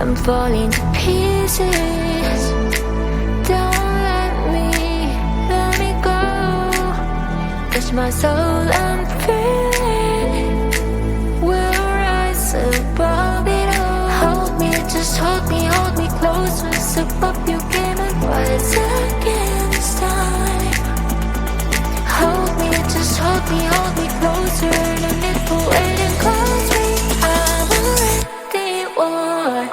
I'm falling to pieces. Don't let me go. Touch my soul, I'm feeling we'll rise above it all. Hold me, just hold me close. Step up your game and rise against time. Hold me, just hold me closer. Don't need for waiting, close me. I'm already one.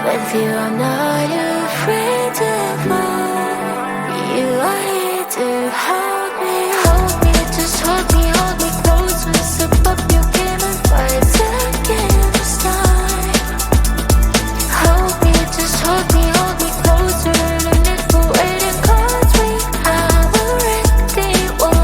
With you, I'm not afraid to fall. You are here to hold me. Hold me, just hold me close. Step up your game and fight against time. Hold me, just hold me closer. No need for waiting, 'cause we have already won.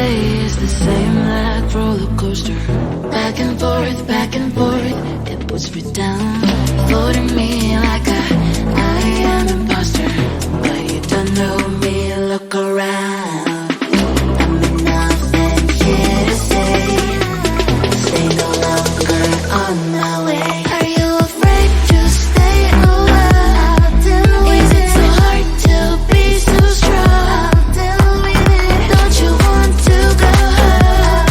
day is the same like roller coaster. Back and forth, it puts me down, floating me like I am an imposter. But you don't know me, look around. I'm nothing here to stay no longer on my way. Are you afraid to stay a while? Is it so hard to be so strong? Don't you want to go home?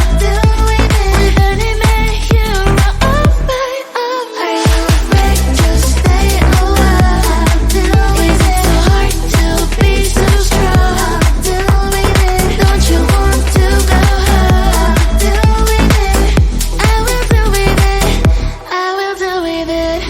With any man here on my own? Are you afraid to stay a while? Is it so hard to be so strong? Don't you want to go home? I will do with it, I will do with it.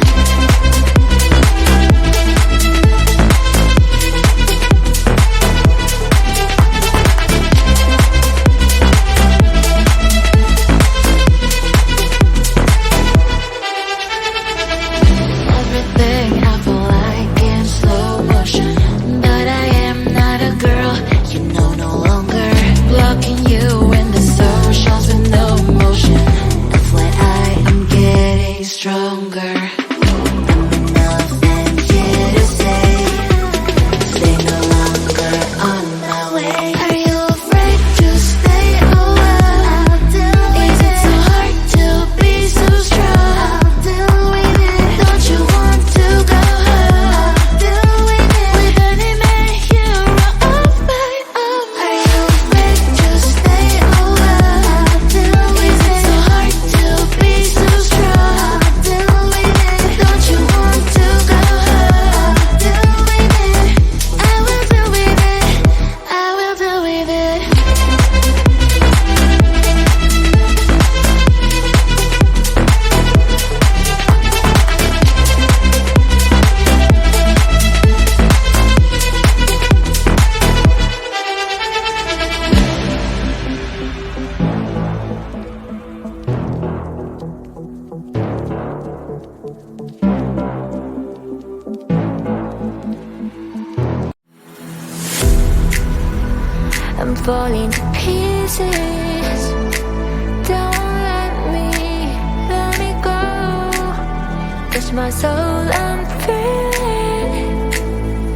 Everything I feel like in slow motion, but I am not a girl, you know, no longer. Blocking you in the socials with no emotion. FYI, I'm getting stronger. I'm nothing here to stay no longer on my way. Are you afraid to stay a while? Is it so hard to be so strong? Don't you want to go home? With any man here on my own? Are you afraid to stay a while? Is it so hard to be so strong? Don't you want to go home? I will do with it, I will do with it. I'm falling to pieces. Don't let me go. Touch my soul, I'm feeling.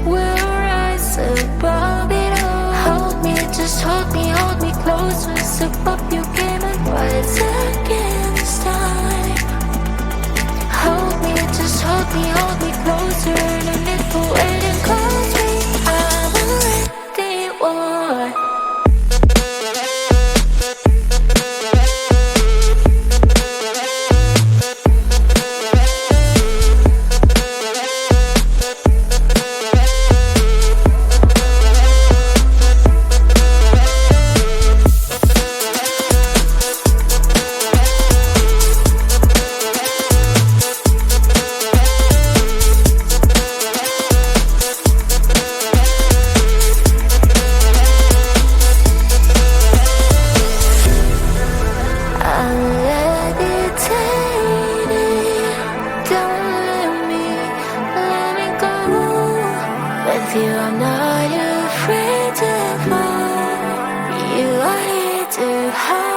We'll rise above it all. Hold me, just hold me closer. Step up your game and rise against time. Hold me, just hold me closer. No need for waiting, close me. I'm already one. I'm not afraid to fall. You are here to hide.